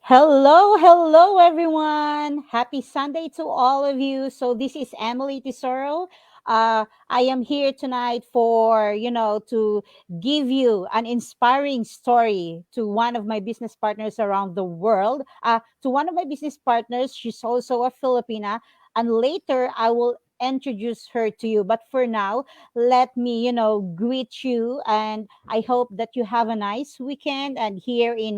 Hello, hello, everyone. Happy Sunday to all of you. So this is Emily Tesoro. I am here tonight for to give you an inspiring story to one of my business partners around the world. To one of my business partners, she's also a Filipina, and later I will introduce her to you. But for now, let me greet you, and I hope that you have a nice weekend. And here in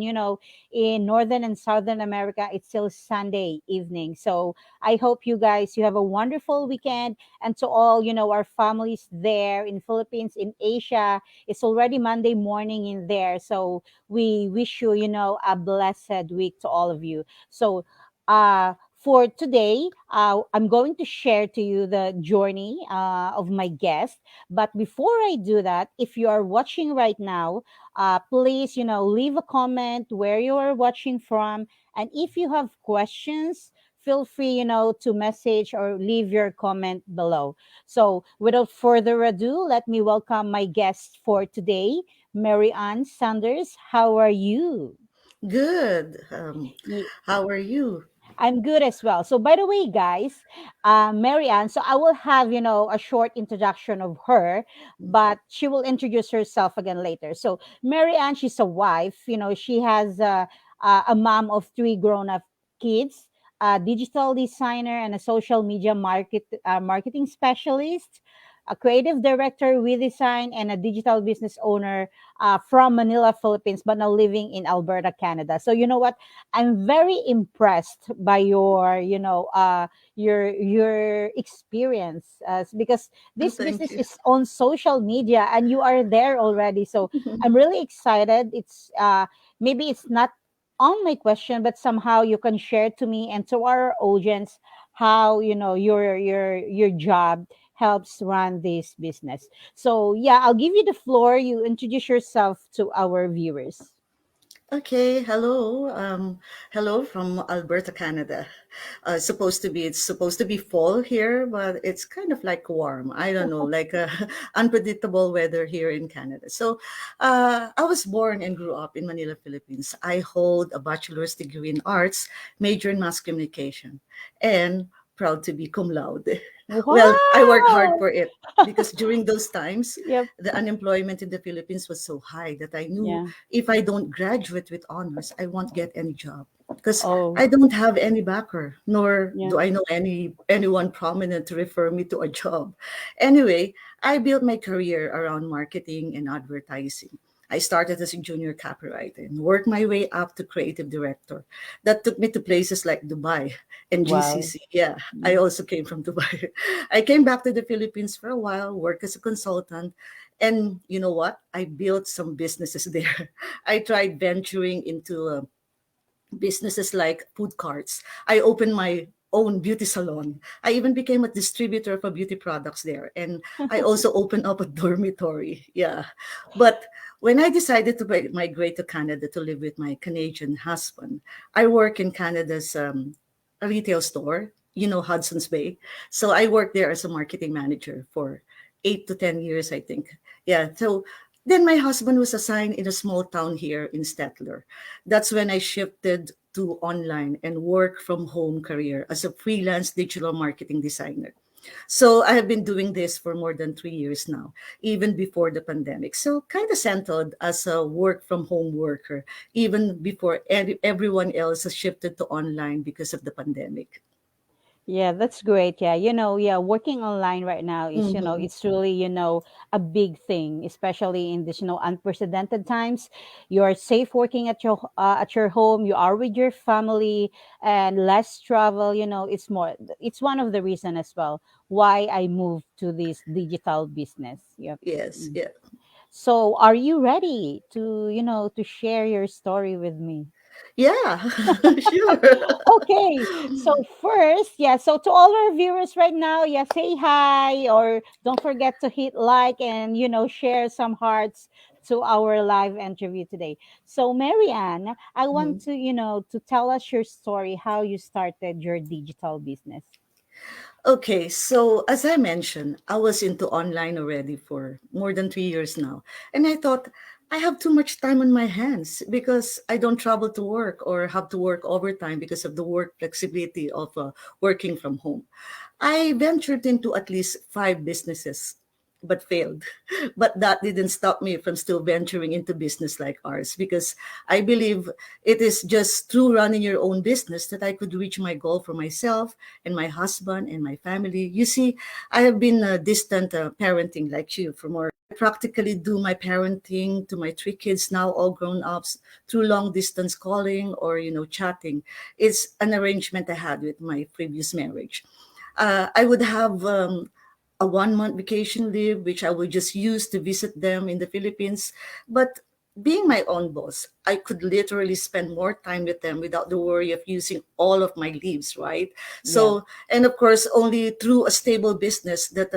northern and southern America, it's still Sunday evening. So I hope you have a wonderful weekend. And to all our families there in Philippines, in Asia, it's already Monday morning in there. So we wish you a blessed week to all of you. So for today, I'm going to share to you the journey of my guest. But before I do that, if you are watching right now, please leave a comment where you are watching from, and if you have questions, feel free to message or leave your comment below. So without further ado, let me welcome my guest for today, Mary Ann Sanders. How are you? Good. How are you? I'm good as well. So, by the way, guys, Mary Ann, so I will have, a short introduction of her, but she will introduce herself again later. So, Mary Ann, she's a wife. She has a mom of three grown up kids, a digital designer, and a social media marketing specialist, a creative director with design, and a digital business owner from Manila, Philippines, but now living in Alberta, Canada. So, you know what? I'm very impressed by your experience, because this Thank business you. is on social media and you are there already. So I'm really excited. It's maybe it's not on my question, but somehow you can share to me and to our audience how your job helps run this business. So yeah, I'll give you the floor. You introduce yourself to our viewers. Okay, hello. Hello from Alberta, Canada. It's supposed to be fall here, but it's kind of like warm. I don't know, like unpredictable weather here in Canada. I was born and grew up in Manila, Philippines. I hold a bachelor's degree in arts, major in mass communication, and proud to be cum laude. Well, I worked hard Wow. for it because during those times, Yep. the unemployment in the Philippines was so high that I knew Yeah. if I don't graduate with honors, I won't get any job because Oh, I don't have any backer, nor yeah. do I know anyone prominent to refer me to a job. Anyway, I built my career around marketing and advertising. I started as a junior copywriter and worked my way up to creative director. That took me to places like Dubai and Wow. GCC. Yeah, I Mm. also came from Dubai. I came back to the Philippines for a while, worked as a consultant, and you know what? I built some businesses there. I tried venturing into businesses like food carts. I opened my own beauty salon. I even became a distributor for beauty products there. And I also opened up a dormitory. Yeah. But when I decided to migrate to Canada to live with my Canadian husband, I work in Canada's retail store, Hudson's Bay. So I worked there as a marketing manager for 8 to 10 years, I think. Yeah. So then my husband was assigned in a small town here in Stettler. That's when I shifted to online and work from home career as a freelance digital marketing designer. So I have been doing this for more than 3 years now, even before the pandemic. So kind of settled as a work from home worker, even before everyone else has shifted to online because of the pandemic. Yeah, that's great. Yeah, yeah, working online right now is, Mm-hmm. it's really, a big thing, especially in this, unprecedented times. You're safe working at your home. You are with your family, and less travel. It's one of the reason as well why I moved to this digital business. Yep. Yes, Mm. yeah. So, are you ready to share your story with me? Yeah, sure. Okay, so first, yeah, so to all our viewers right now, yeah, say hi, or don't forget to hit like and share some hearts to our live interview today. So Marianne, I want Mhm. to tell us your story, how you started your digital business. Okay, so as I mentioned, I was into online already for more than 3 years now. And I thought I have too much time on my hands because I don't travel to work or have to work overtime because of the work flexibility of working from home. I ventured into at least five businesses but failed. But that didn't stop me from still venturing into business like ours because I believe it is just through running your own business that I could reach my goal for myself and my husband and my family. You see, I have been distant parenting like you for more. I practically do my parenting to my three kids now all grown ups through long distance calling or chatting. It's an arrangement I had with my previous marriage. I would have a 1 month vacation leave, which I would just use to visit them in the Philippines. But being my own boss, I could literally spend more time with them without the worry of using all of my leaves, right? Yeah. So, and of course, only through a stable business that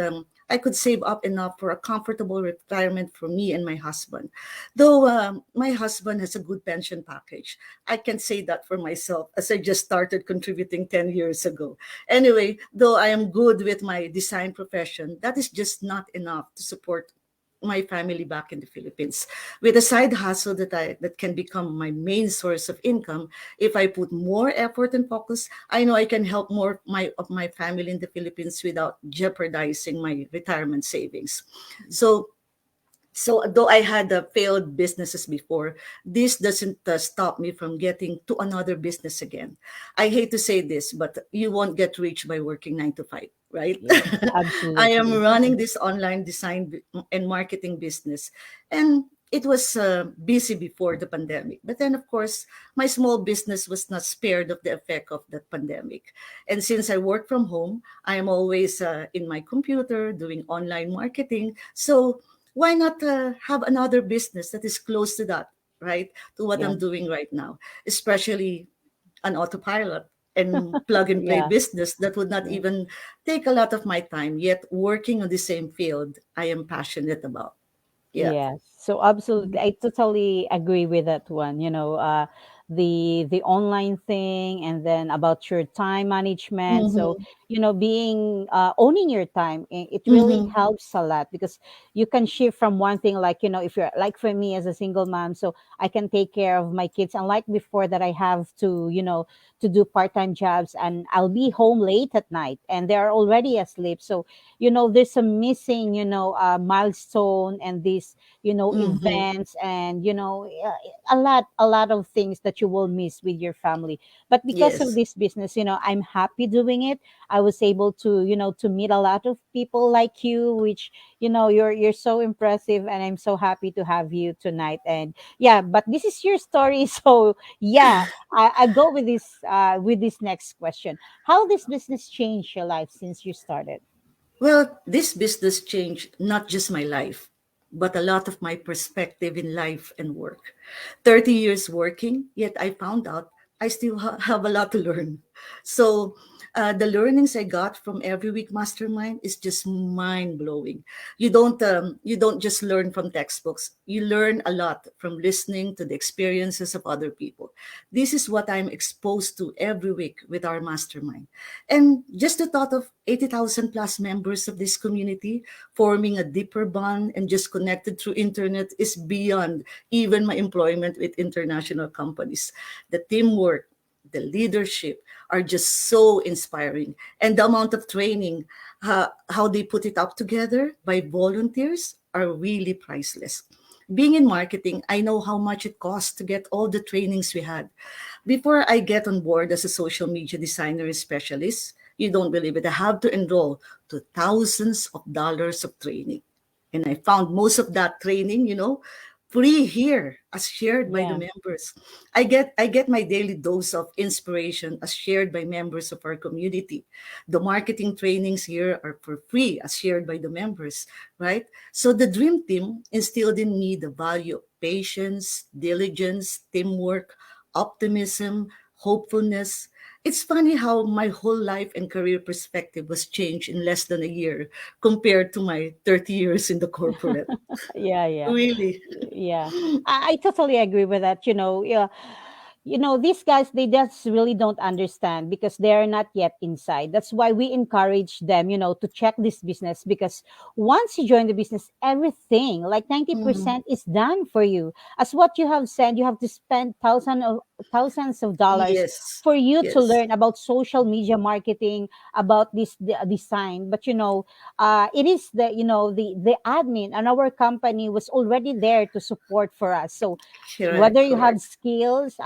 I could save up enough for a comfortable retirement for me and my husband. Though my husband has a good pension package, I can say that for myself as I just started contributing 10 years ago. Anyway, though I am good with my design profession, that is just not enough to support my family back in the Philippines. With a side hustle that can become my main source of income, if I put more effort and focus, I know I can help more of my family in the Philippines without jeopardizing my retirement savings. So though I had failed businesses before, this doesn't stop me from getting to another business again. I hate to say this, but you won't get rich by working 9 to 5, right? Yes, I am absolutely. running this online design and marketing business, and it was busy before the pandemic. But then, of course, my small business was not spared of the effect of that pandemic. And since I work from home, I am always in my computer doing online marketing. So why not have another business that is close to that, right? To what Yeah. I'm doing right now, especially an autopilot and plug and play Yeah. business that would not Yeah. even take a lot of my time, yet working on the same field I am passionate about. Yeah. Yes, so absolutely, I totally agree with that one. The online thing, and then about your time management. So Mm-hmm. being owning your time, it really Mm-hmm. helps a lot because you can shift from one thing. Like if you're like for me as a single mom, so I can take care of my kids. Unlike before that, I have to to do part time jobs, and I'll be home late at night, and they're already asleep. So there's a missing milestone and these Mm-hmm. events, and a lot of things that you will miss with your family. But because of Yes. this business, I'm happy doing it. I was able to to meet a lot of people like you, which you're so impressive, and I'm so happy to have you tonight. And yeah, but this is your story. So yeah, I go with this next question. How this business changed your life since you started? Well, this business changed not just my life, but a lot of my perspective in life and work. 30 years working, yet I found out I still have a lot to learn. So, the learnings I got from every week mastermind is just mind blowing. You don't just learn from textbooks. You learn a lot from listening to the experiences of other people. This is what I'm exposed to every week with our mastermind. And just the thought of 80,000 plus members of this community forming a deeper bond and just connected through internet is beyond even my employment with international companies. The teamwork, the leadership are just so inspiring. And the amount of training, how they put it up together by volunteers are really priceless. Being in marketing, I know how much it costs to get all the trainings we had. Before I get on board as a social media designer specialist, you don't believe it, I have to enroll to thousands of dollars of training. And I found most of that training, free here as shared by the Yeah. members. I get my daily dose of inspiration as shared by members of our community. The marketing trainings here are for free as shared by the members, right? So the dream team instilled in me the value of patience, diligence, teamwork, optimism, hopefulness. It's funny how my whole life and career perspective was changed in less than a year compared to my 30 years in the corporate. Yeah, yeah. Really. Yeah, I totally agree with that. Yeah, these guys, they just really don't understand because they are not yet inside. That's why we encourage them, to check this business, because once you join the business, everything like Mm-hmm. 90% is done for you. As what you have said, you have to spend thousands of dollars Yes. for you to Yes. learn about social media marketing, about this design. But it is the admin and our company was already there to support for us. So whether Correct. you have Correct. skills,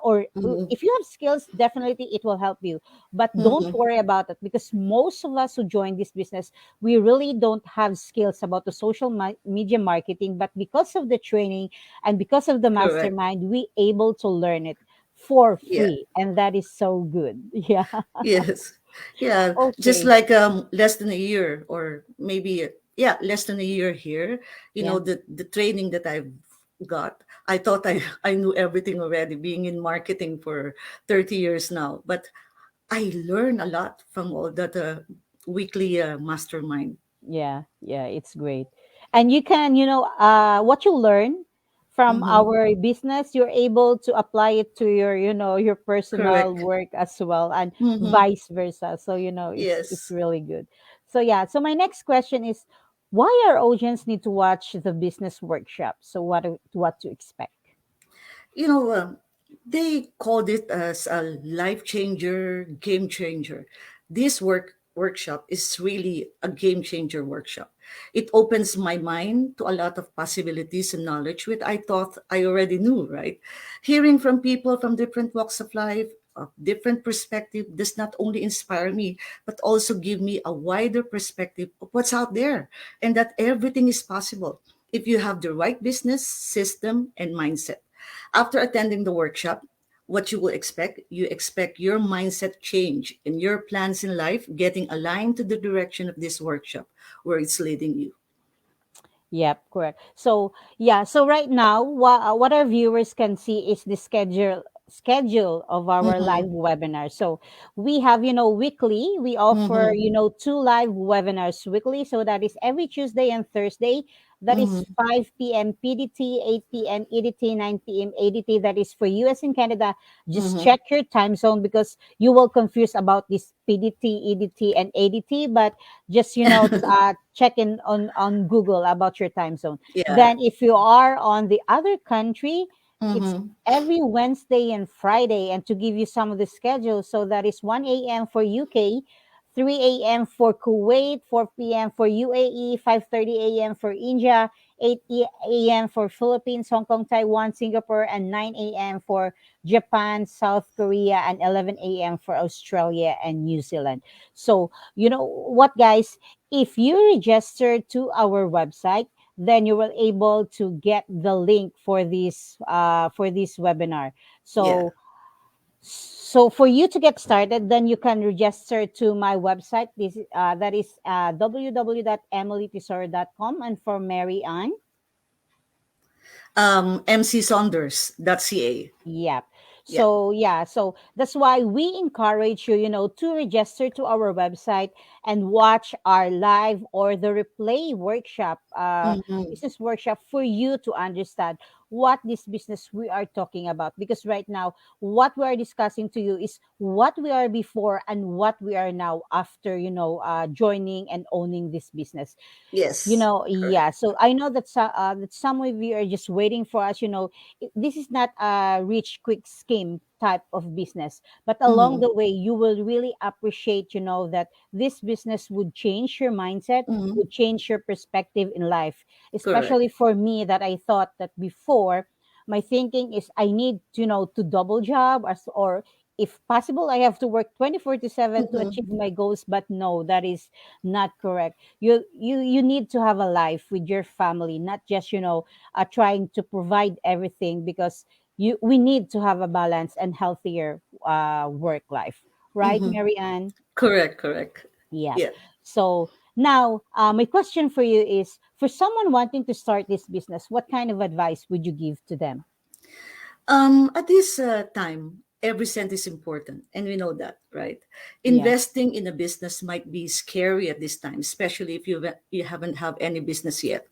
or Mm-hmm. if you have skills, definitely it will help you, but don't Mm-hmm. worry about it, because most of us who join this business, we really don't have skills about the social media marketing, but because of the training and because of the Correct. mastermind, we able to learn it for Yeah. free, and that is so good. Yeah. Yes. Yeah. Just Okay. like less than a year, or maybe yeah, less than a year here. Yeah. The training that I've got. I thought I knew everything already, being in marketing for 30 years now. But I learned a lot from all that weekly mastermind. Yeah, yeah, it's great. And you can, what you learn from Mm-hmm. our business, you're able to apply it to your personal Correct. work as well, and Mm-hmm. vice versa. So, it's Yes. really good. So, yeah, so my next question is, why our audience need to watch the business workshop? So what to expect? you know, they called it as a life changer, game changer. This workshop is really a game changer workshop. It opens my mind to a lot of possibilities and knowledge, which I thought I already knew, right? Hearing from people from different walks of life, of different perspective, does not only inspire me, but also give me a wider perspective of what's out there, and that everything is possible if you have the right business system and mindset. After attending the workshop, what you expect your mindset change and your plans in life getting aligned to the direction of this workshop where it's leading you. Yep, correct. So yeah, so right now, what our viewers can see is the schedule of our live Mm-hmm. webinar. So we have, weekly, we offer, Mm-hmm. 2 live webinars weekly. So that is every Tuesday and Thursday. That is Mm-hmm. 5 p.m. PDT, 8 p.m. EDT, 9 p.m. ADT. That is for US and Canada. Just Mm-hmm. check your time zone, because you will confuse about this PDT, EDT, and ADT. But just check in on Google about your time zone. Yeah. Then if you are on the other country, it's Mm-hmm. every Wednesday and Friday. And to give you some of the schedule, so that is 1 a.m. for UK, 3 a.m. for Kuwait, 4 p.m. for UAE, 5:30 a.m. for India, 8 a.m. for Philippines, Hong Kong, Taiwan, Singapore, and 9 a.m. for Japan, South Korea, and 11 a.m. for Australia and New Zealand. So, you know what, guys? If you register to our website, then you will able to get the link for this webinar. Yeah. So for you to get started, then you can register to my website. That is www.emilytesor.com. And for Mary Ann, mcsaunders.ca. yep. Yeah. So yeah, so that's why we encourage you, to register to our website and watch our live or the replay workshop, Mm-hmm. business workshop, for you to understand what this business we are talking about. Because right now, what we are discussing to you is what we are before and what we are now after, joining and owning this business. Yes. Correct. Yeah, so I know that that some of you are just waiting for us. This is not a rich quick scheme type of business, but along Mm-hmm. the way you will really appreciate, that this business would change your mindset, Mm-hmm. would change your perspective in life. Correct. Especially for me, that I thought that before, my thinking is I need, to double job, or if possible I have to work 24/7 to Mm-hmm. achieve my goals. But no, that is not correct. You need to have a life with your family, not just, trying to provide everything, because we need to have a balance and healthier work life, right, Mm-hmm. Marianne? Correct. Correct. Yep. Yeah. So now, my question for you is, for someone wanting to start this business, what kind of advice would you give to them? At this time, every cent is important, and we know that, right? Yeah. Investing in a business might be scary at this time, especially if you haven't have any business yet.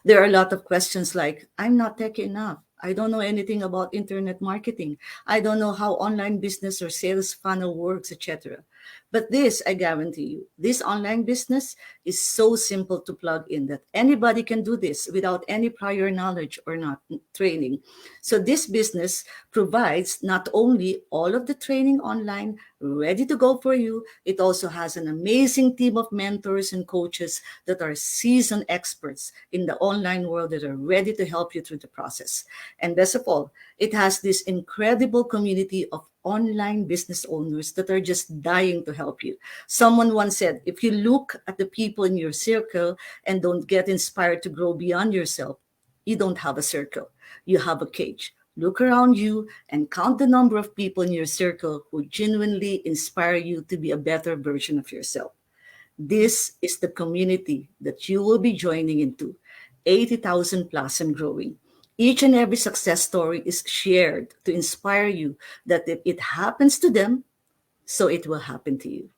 There are a lot of questions like, "I'm not tech enough. I don't know anything about internet marketing. I don't know how online business or sales funnel works, etc. But this, I guarantee you, this online business is so simple to plug in that anybody can do this without any prior knowledge or not training. So this business provides not only all of the training online ready to go for you, it also has an amazing team of mentors and coaches that are seasoned experts in the online world that are ready to help you through the process. And best of all, it has this incredible community of online business owners that are just dying to help you. Someone once said, if you look at the people in your circle and don't get inspired to grow beyond yourself, you don't have a circle, you have a cage. Look around you and count the number of people in your circle who genuinely inspire you to be a better version of yourself. This is the community that you will be joining into, 80,000 plus and growing. Each and every success story is shared to inspire you that if it happens to them, so it will happen to you.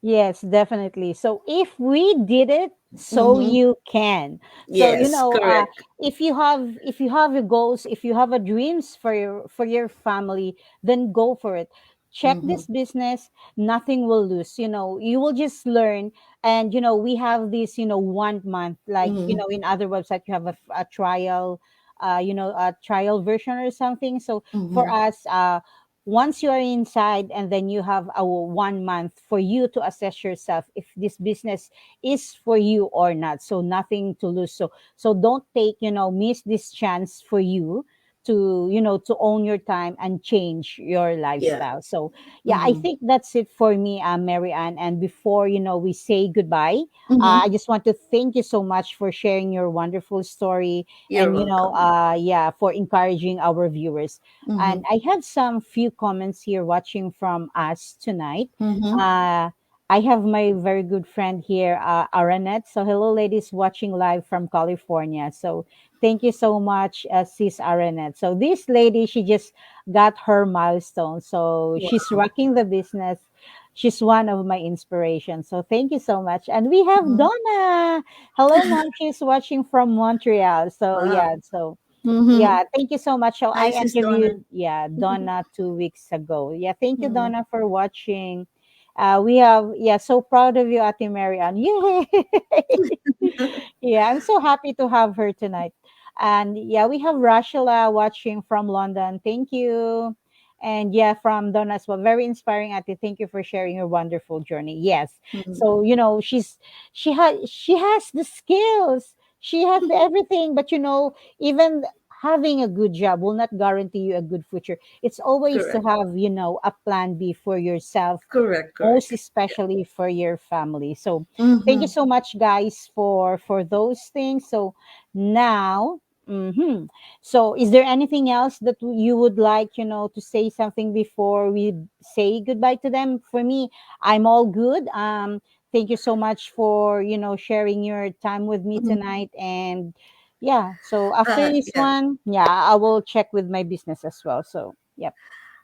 Yes, definitely. So if we did it, so Mm-hmm. you can. So Yes, correct. if you have your goals, if you have a dreams for your family, then go for it. Check Mm-hmm. this business, nothing will lose. You will just learn. And we have this 1 month, like Mm-hmm. in other websites you have a trial, a trial version or something. So for Mm-hmm. us, once you are inside, and then you have a 1 month for you to assess yourself if this business is for you or not. So nothing to lose. So don't take, miss this chance for you to to own your time and change your Yeah. lifestyle. So yeah, I Mm-hmm. think that's it for me, Mary Ann. And before we say goodbye, Mm-hmm. I just want to thank you so much for sharing your wonderful story, You're and welcome. yeah, for encouraging our viewers. Mm-hmm. And I have some few comments here watching from us tonight. Mm-hmm. Uh, I have my very good friend here, Aranet. So hello, ladies, watching live from California. So thank you so much, Sis Aranet. So this lady, she just got her milestone. So she's Wow. rocking the business. She's one of my inspirations. So thank you so much. And we have Mm-hmm. Donna. Hello, Mom. She's watching from Montreal. So Wow. yeah, so Mm-hmm. yeah, thank you so much. So Hi, I Sis Donna. interviewed, yeah, Donna 2 weeks ago. Yeah, thank you, Mm-hmm. Donna, for watching. We have, yeah, so proud of you, Ate Marianne. Yay! Yeah, I'm so happy to have her tonight. And yeah, we have Rashila watching from London. Thank you. And yeah, from Donna as well. Very inspiring, Ate. Thank you for sharing your wonderful journey. Yes. Mm-hmm. So, she has the skills. She has the everything, but even having a good job will not guarantee you a good future. It's always to Correct. have, a plan B for yourself, Correct. most Correct. especially for your family. So thank you Mm-hmm. so much, guys, for those things. So now, so is there anything else that you would like, to say something before we say goodbye to them? For me, I'm all good. Thank you so much for sharing your time with me Mm-hmm. tonight. And yeah, so after this Yeah. one, yeah, I will check with my business as well. So yep.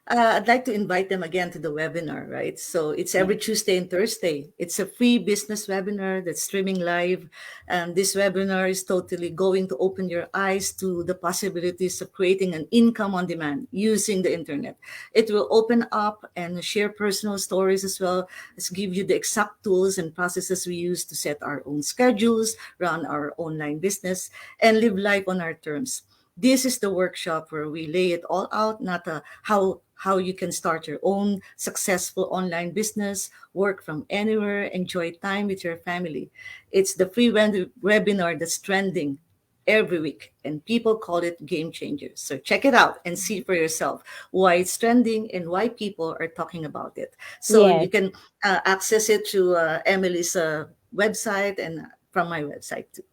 I'd like to invite them again to the webinar, right? So it's Yeah. every Tuesday and Thursday. It's a free business webinar that's streaming live. And this webinar is totally going to open your eyes to the possibilities of creating an income on demand using the internet. It will open up and share personal stories as well as give you the exact tools and processes we use to set our own schedules, run our online business, and live life on our terms. This is the workshop where we lay it all out, not how you can start your own successful online business, work from anywhere, enjoy time with your family. It's the free webinar that's trending every week, and people call it game changers. So check it out and see for yourself why it's trending and why people are talking about it. So you Yes. can access it through Emily's website and from my website too.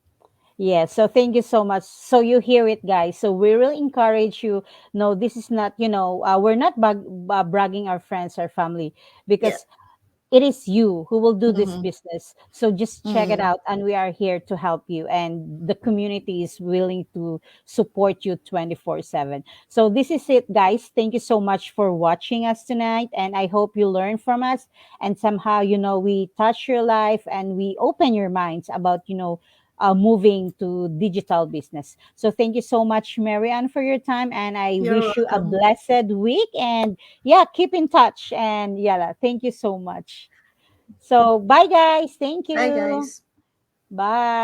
Yes, so thank you so much. So you hear it, guys. So we really encourage you. No, this is not, we're not bragging our friends, our family, Yeah. because it is you who will do this Mm-hmm. business. So just check it Mm-hmm. out, and we are here to help you. And the community is willing to support you 24/7. So this is it, guys. Thank you so much for watching us tonight. And I hope you learn from us. And somehow, we touch your life and we open your minds about, moving to digital business. So thank you so much, Marianne, for your time, and I You're wish you a welcome. blessed week. And yeah, keep in touch. And yeah, thank you so much. So bye, guys. Thank Bye, you. guys. Bye.